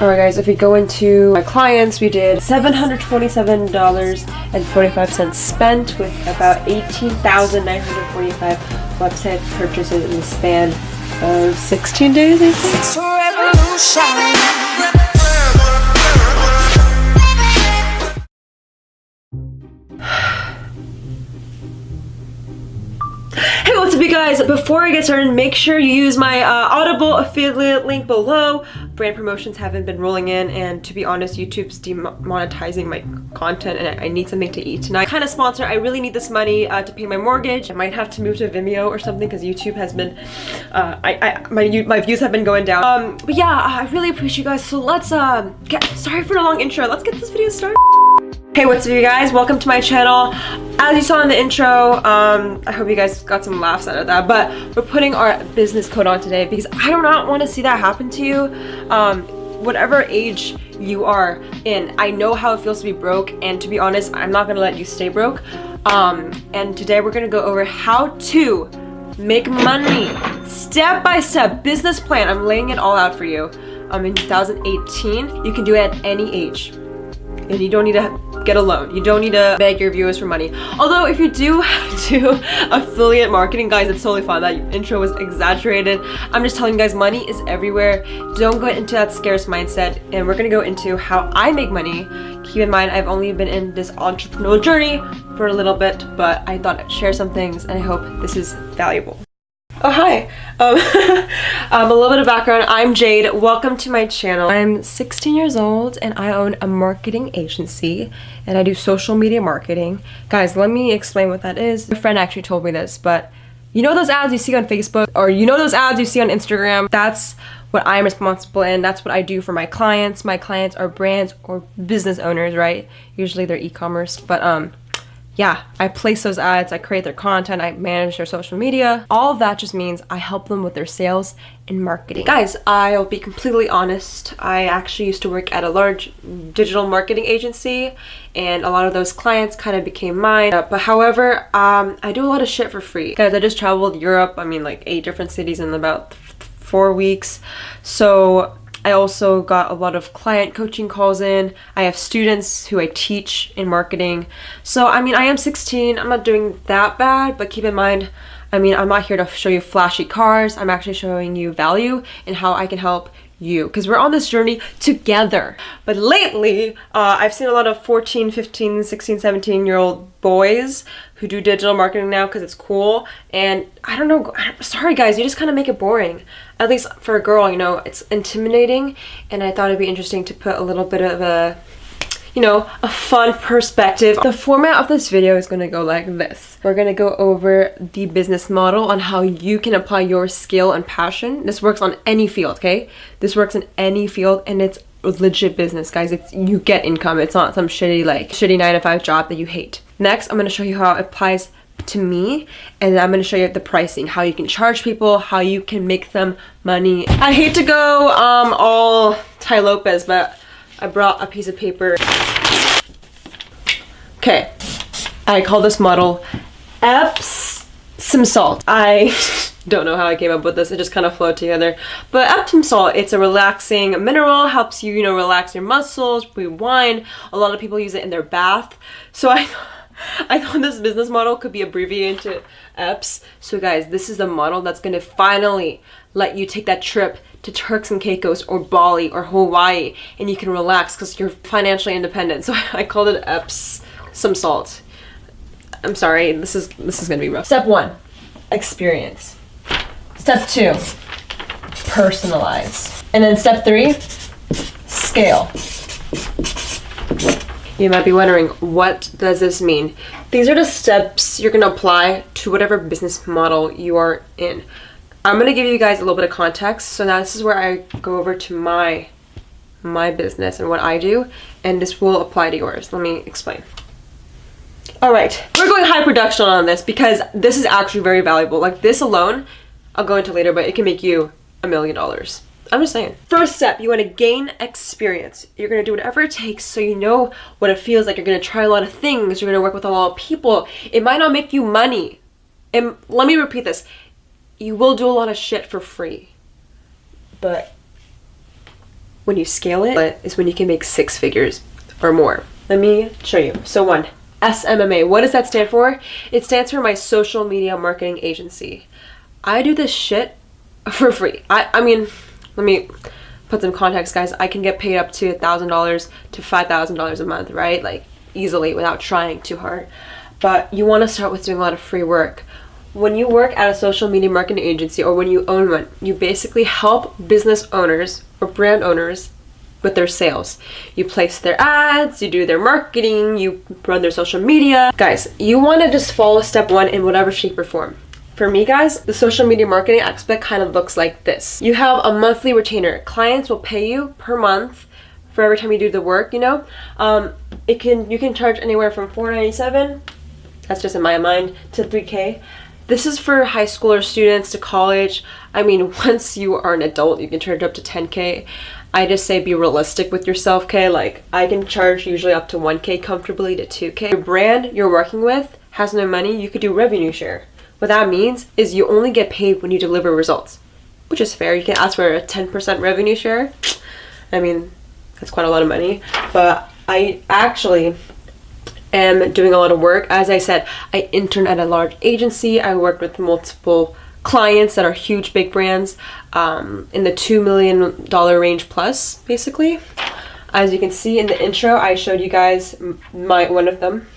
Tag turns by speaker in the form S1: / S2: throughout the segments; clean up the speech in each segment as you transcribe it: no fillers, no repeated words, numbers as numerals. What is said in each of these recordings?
S1: Alright guys, if we go into my clients, we did $727.45 spent with about 18,945 website purchases in the span of 16 days, I think. It's a revolution. Hey, what's up you guys? Before I get started, make sure you use my Audible affiliate link below. Brand promotions haven't been rolling in, and to be honest, YouTube's demonetizing my content and I need something to eat tonight. Kind of sponsor, I really need this money to pay my mortgage. I might have to move to Vimeo or something because YouTube has been, my views have been going down. But yeah, I really appreciate you guys. So let's, sorry for the long intro. Let's get this video started. Hey, what's up you guys? Welcome to my channel. As you saw in the intro, I hope you guys got some laughs out of that, but we're putting our business code on today because I do not want to see that happen to you. Whatever age you are in, I know how it feels to be broke, and to be honest, I'm not gonna let you stay broke. And today we're gonna go over how to make money, step-by-step business plan. I'm laying it all out for you. In 2018, you can do it at any age. And you don't need to get a loan. You don't need to beg your viewers for money. Although if you do do affiliate marketing, guys, it's totally fine. That intro was exaggerated. I'm just telling you guys, money is everywhere. Don't go into that scarce mindset. And we're gonna go into how I make money. Keep in mind, I've only been in this entrepreneurial journey for a little bit, but I thought I'd share some things and I hope this is valuable. Oh, hi. A little bit of background. I'm Jade. Welcome to my channel. I'm 16 years old and I own a marketing agency and I do social media marketing. Guys, let me explain what that is. My friend actually told me this, but you know those ads you see on Facebook or you know those ads you see on Instagram? That's what I'm responsible in. That's what I do for my clients. My clients are brands or business owners, right? Usually they're e-commerce, but yeah, I place those ads, I create their content, I manage their social media. All of that just means I help them with their sales and marketing. Guys, I'll be completely honest. I actually used to work at a large digital marketing agency and a lot of those clients kind of became mine. But however, I do a lot of shit for free. Guys, I just traveled Europe, like 8 different cities in about 4 weeks. So I also got a lot of client coaching calls in. I have students who I teach in marketing. So, I am 16. I'm not doing that bad, but keep in mind, I'm not here to show you flashy cars. I'm actually showing you value and how I can help you because we're on this journey together. But lately, I've seen a lot of 14, 15, 16, 17-year-old boys who do digital marketing now because it's cool. And I don't know, sorry guys, you just kind of make it boring. At least for a girl, it's intimidating. And I thought it'd be interesting to put a little bit of a fun perspective. The format of this video is going to go like this. We're going to go over the business model on how you can apply your skill and passion. This works on any field, okay? This works in any field and it's legit business, guys. You get income. It's not some shitty 9-to-5 job that you hate. Next, I'm going to show you how it applies to me, and I'm going to show you the pricing, how you can charge people, how you can make them money. I hate to go all Ty Lopez, but I brought a piece of paper. Okay, I call this model Epsom salt. I don't know how I came up with this, it just kind of flowed together. But Epsom salt, it's a relaxing mineral, helps you, relax your muscles, rewind. A lot of people use it in their bath. So I thought this business model could be abbreviated to EPS. So guys, this is the model that's gonna finally let you take that trip to Turks and Caicos or Bali or Hawaii and you can relax because you're financially independent. So I called it Epsom salt. I'm sorry, this is gonna be rough. Step 1, experience. Step 2, personalize. And then step 3, scale. You might be wondering, what does this mean? These are the steps you're gonna apply to whatever business model you are in. I'm gonna give you guys a little bit of context. So now this is where I go over to my business and what I do, and this will apply to yours. Let me explain. All right, we're going high production on this because this is actually very valuable. Like this alone, I'll go into later, but it can make you $1 million. I'm just saying. First step, you want to gain experience. You're going to do whatever it takes so you know what it feels like. You're going to try a lot of things. You're going to work with a lot of people. It might not make you money. And let me repeat this. You will do a lot of shit for free. But when you scale it is when you can make 6 figures or more. Let me show you. So 1, SMMA. What does that stand for? It stands for my social media marketing agency. I do this shit for free. I mean, let me put some context, guys. I can get paid up to $1,000 to $5,000 a month, right? Like easily without trying too hard. But you want to start with doing a lot of free work. When you work at a social media marketing agency or when you own one, you basically help business owners or brand owners with their sales. You place their ads, you do their marketing, you run their social media. Guys, you want to just follow step 1 in whatever shape or form. For me, guys, the social media marketing aspect kind of looks like this. You have a monthly retainer. Clients will pay you per month for every time you do the work, you know. You can charge anywhere from $4.97, that's just in my mind, to $3K. This is for high schoolers, students, to college. I mean, once you are an adult, you can charge up to $10K. I just say be realistic with yourself, okay? Like, I can charge usually up to $1K comfortably to $2K. Your brand you're working with has no money, you could do revenue share. What that means is you only get paid when you deliver results, which is fair. You can ask for a 10% revenue share. I mean, that's quite a lot of money, but I actually am doing a lot of work. As I said, I interned at a large agency. I worked with multiple clients that are huge, big brands, in the $2 million range plus, basically. As you can see in the intro, I showed you guys one of them.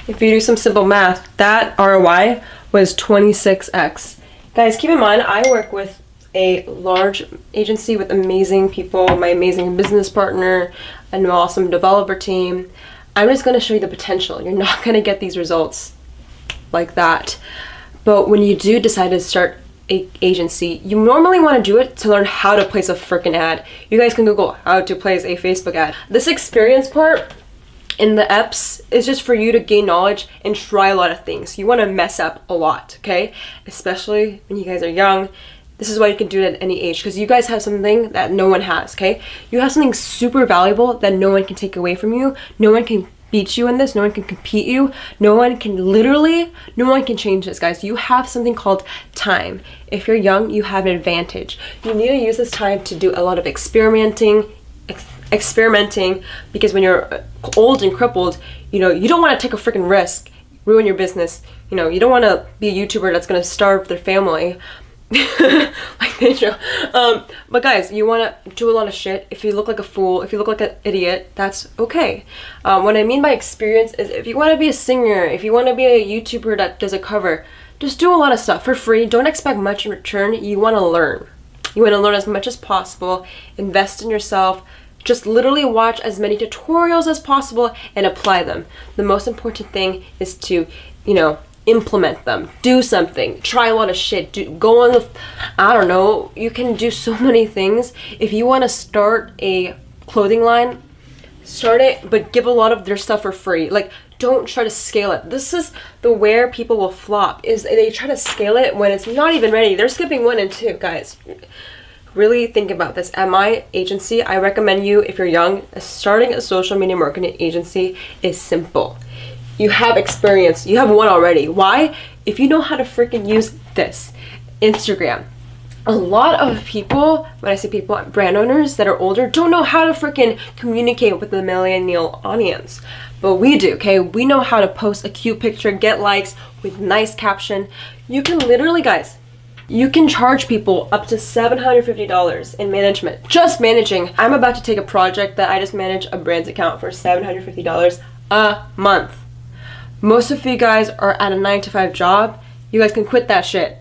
S1: If you do some simple math, that ROI was 26x. Guys, keep in mind, I work with a large agency with amazing people, my amazing business partner, an awesome developer team. I'm just going to show you the potential. You're not going to get these results like that. But when you do decide to start an agency, you normally want to do it to learn how to place a freaking ad. You guys can Google how to place a Facebook ad. This experience part in the EPS is just for you to gain knowledge and try a lot of things. You want to mess up a lot, okay? Especially when you guys are young. This is why you can do it at any age, because you guys have something that no one has, okay? You have something super valuable that no one can take away from you. No one can beat you in this. No one can compete you. No one can change this, guys. You have something called time. If you're young, you have an advantage. You need to use this time to do a lot of experimenting, because when you're old and crippled, you know, you don't want to take a freaking risk, ruin your business. You know, you don't want to be a YouTuber that's going to starve their family. Like they show. But guys, you want to do a lot of shit. If you look like a fool, if you look like an idiot, that's okay. What I mean by experience is if you want to be a singer, if you want to be a YouTuber that does a cover, just do a lot of stuff for free. Don't expect much in return. You want to learn. You want to learn as much as possible. Invest in yourself. Just literally watch as many tutorials as possible and apply them. The most important thing is to, you know, implement them. Do something. Try a lot of shit. Go on with, I don't know, you can do so many things. If you want to start a clothing line, start it, but give a lot of their stuff for free. Like, don't try to scale it. This is the where people will flop, is they try to scale it when it's not even ready. They're skipping 1 and 2, guys. Really think about this. At my agency, I recommend you, if you're young, starting a social media marketing agency is simple. You have experience. You have one already. Why? If you know how to freaking use this, Instagram. A lot of people, when I say people, brand owners that are older, don't know how to freaking communicate with the millennial audience. But we do, okay? We know how to post a cute picture, get likes with nice caption. You can literally, guys, you can charge people up to $750 in management. Just managing. I'm about to take a project that I just manage a brand's account for $750 a month. Most of you guys are at a 9-to-5 job. You guys can quit that shit.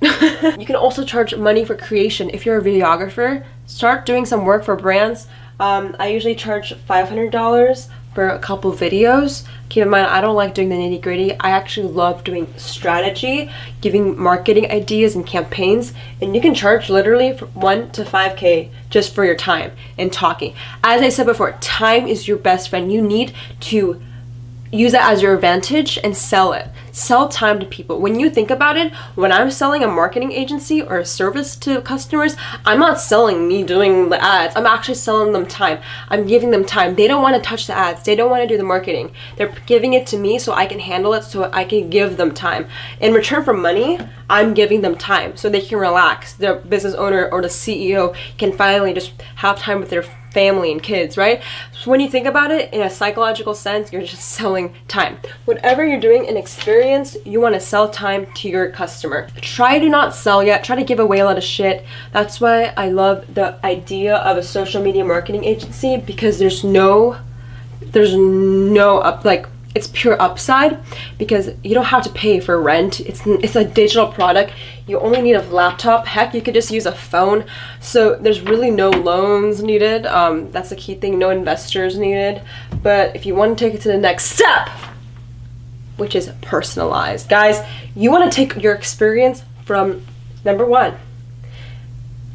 S1: You can also charge money for creation. If you're a videographer, start doing some work for brands. I usually charge $500 for a couple videos. Keep in mind, I don't like doing the nitty-gritty. I actually love doing strategy, giving marketing ideas and campaigns, and you can charge literally from 1 to 5K just for your time and talking. As I said before, time is your best friend. You need to use it as your advantage and sell it. Sell time to people. When you think about it, when I'm selling a marketing agency or a service to customers, I'm not selling me doing the ads. I'm actually selling them time. I'm giving them time. They don't want to touch the ads. They don't want to do the marketing. They're giving it to me so I can handle it, so I can give them time. In return for money, I'm giving them time so they can relax. The business owner or the CEO can finally just have time with their family and kids, right? So when you think about it in a psychological sense, you're just selling time. Whatever you're doing in experience, you want to sell time to your customer. Try to not sell yet. Try to give away a lot of shit. That's why I love the idea of a social media marketing agency, because there's no it's pure upside, because you don't have to pay for rent. It's a digital product. You only need a laptop. Heck, you could just use a phone. So there's really no loans needed. That's the key thing. No investors needed. But if you want to take it to the next step, which is personalized, guys, you want to take your experience from number one.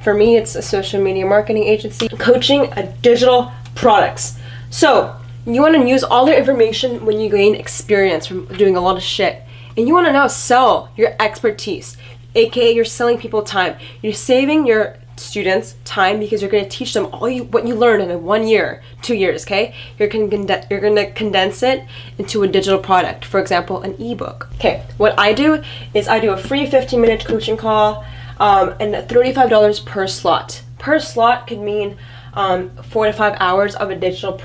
S1: For me, it's a social media marketing agency coaching a digital products. So you want to use all their information when you gain experience from doing a lot of shit. And you want to now sell your expertise, aka you're selling people time. You're saving your students time because you're going to teach them what you learned in 1 year, 2 years, okay? You're going to condense it into a digital product. For example, an ebook. Okay, what I do is I do a free 15-minute coaching call and $35 per slot. Per slot could mean 4 to 5 hours of a digital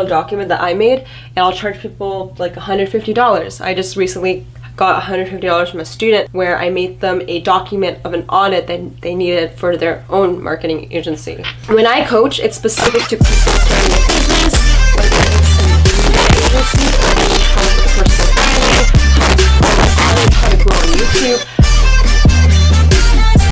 S1: document that I made, and I'll charge people like $150. I just recently got $150 from a student where I made them a document of an audit that they needed for their own marketing agency. When I coach, it's specific to people starting a business, whether it's a Vimeo agency, or how to have a personal brand, how to grow on YouTube,